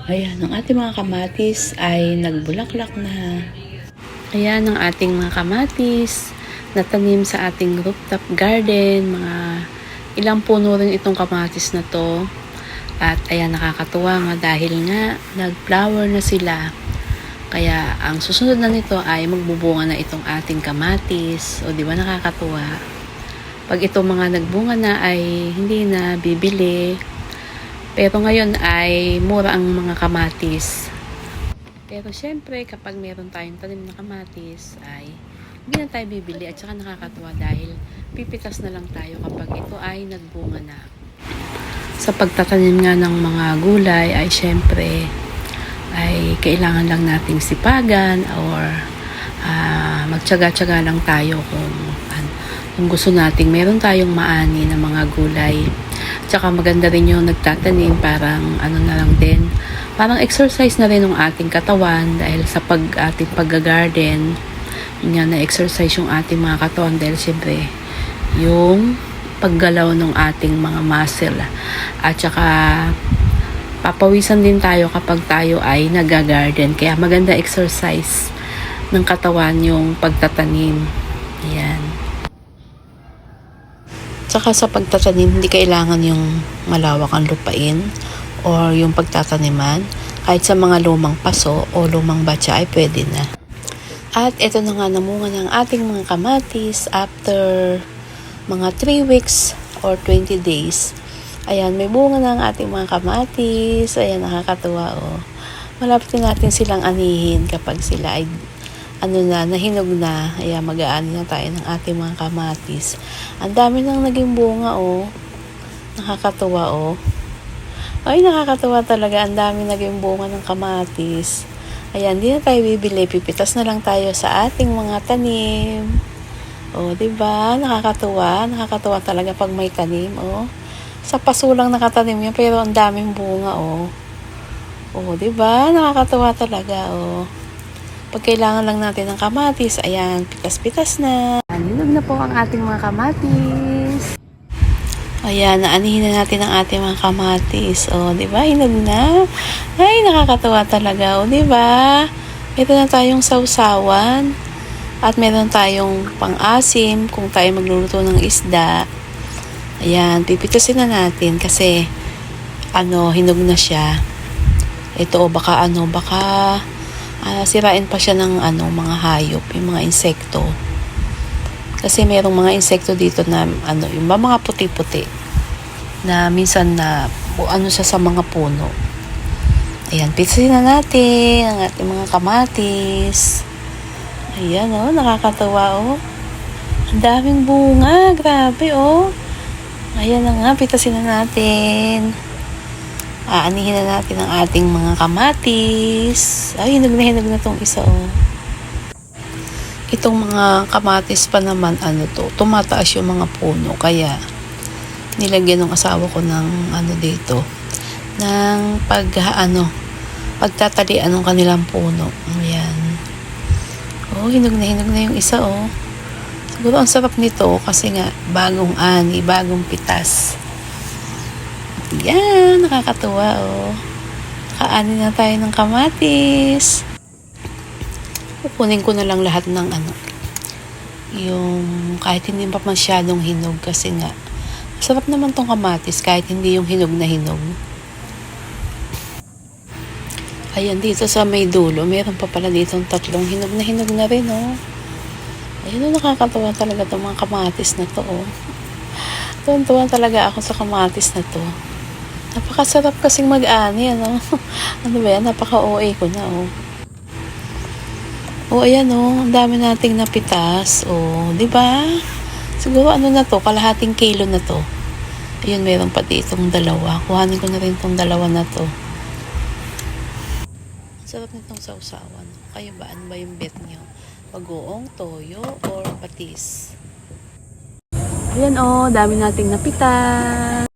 Ayan, ang ating mga kamatis ay nagbulaklak na. Ayan ang ating mga kamatis na tanim sa ating rooftop garden. Mga ilang puno rin itong kamatis na to. At ayan, nakakatuwa nga dahil nga nag-flower na sila. Kaya ang susunod na nito ay magbubunga na itong ating kamatis. O di ba nakakatuwa? Pag itong mga nagbunga na ay hindi na bibili. Pero ngayon ay mura ang mga kamatis. Pero syempre kapag meron tayong tanim na kamatis ay hindi na tayo bibili at saka nakakatuwa dahil pipitas na lang tayo kapag ito ay nagbunga na. Sa pagtatanim nga ng mga gulay ay syempre ay kailangan lang nating sipagan or magtyaga-tyaga lang tayo kung gusto nating meron tayong maani na mga gulay. Tsaka maganda rin yung nagtatanim, parang ano na lang din, parang exercise na rin ng ating katawan dahil sa ating pag-garden, yun nga na-exercise yung ating mga katawan dahil siyempre yung paggalaw ng ating mga muscle. At saka papawisan din tayo kapag tayo ay nag-garden. Kaya maganda exercise ng katawan yung pagtatanim. Ayan. Saka sa pagtatanim, hindi kailangan yung malawak ang lupain or yung pagtataniman. Kahit sa mga lumang paso o lumang batya ay pwede na. At ito na nga namunga ng ating mga kamatis after mga 3 weeks or 20 days. Ayan, may bunga na ang ating mga kamatis. Ayan, nakakatuwa oh. Malapit natin silang anihin kapag sila ay nahinog na. Ayan, mag-aani na tayo ng ating mga kamatis. Ang dami nang naging bunga oh. Nakakatuwa oh. Ay, nakakatuwa talaga. Ang dami naging bunga ng kamatis. Ayan, di na tayo bibili. Pipitas na lang tayo sa ating mga tanim. Oh, diba? Nakakatuwa. Nakakatuwa talaga pag may tanim oh. Sa paso lang nakatanim yan pero ang daming bunga oh. Oh, diba? Nakakatuwa talaga oh. Pag kailangan lang natin ng kamatis, ayan, pitas-pitas na. Hinog na po ang ating mga kamatis. Ayan, naanihin na natin ang ating mga kamatis. O, di ba? Hinog na. Ay, nakakatuwa talaga. O, di ba? Ito na tayong sausawan. At meron tayong pang-asim kung tayo magluluto ng isda. Ayan, pipitasin na natin kasi hinog na siya. Ito, baka sirain pa siya ng mga hayop, yung mga insekto. Kasi merong mga insekto dito na yung mga puti-puti na minsan na siya sa mga puno. Ayan, pitasin na natin ang ating mga kamatis. Ayan oh, nakakatawa oh. Ang daming bunga, grabe oh. Ayan na nga, pitasin na natin. Aanihin na natin ang ating mga kamatis. Ay, hinog na tong isa oh. Itong mga kamatis pa naman tumataas yung mga puno. Kaya nilagyan ng asawa ko ng dito ng pagtatalian ng kanilang puno. Ayan. Oh, hinog na yung isa oh. Siguro ang sarap nito kasi nga bagong pitas. Yan, nakakatuwa oh. Kaani na tayo ng kamatis. Kukunin ko na lang lahat ng yung kahit hindi pa masyadong hinog kasi nga masarap naman tong kamatis kahit hindi yung hinog na hinog. Ayan, dito sa may dulo meron pa pala ditong tatlong hinog na rin oh. Ayun, nakakatuwa talaga tong mga kamatis na to oh. Tuwan-tuwan talaga ako sa kamatis na to. Napakasarap kasing mag-ani, ano ba yan? Napaka-OA ko na, oh. Oh, ayan, oh. Ang dami nating napitas. Oh, di ba? Siguro na to? Kalahating kilo na to. Ayun, meron pa ditong dalawa. Kuhanin ko na rin tong dalawa na to. Sarap nitong sausawan. Kayo ba? Ano ba yung bet nyo? Bagoong, toyo, or patis? Ayan, oh. Dami nating napitas.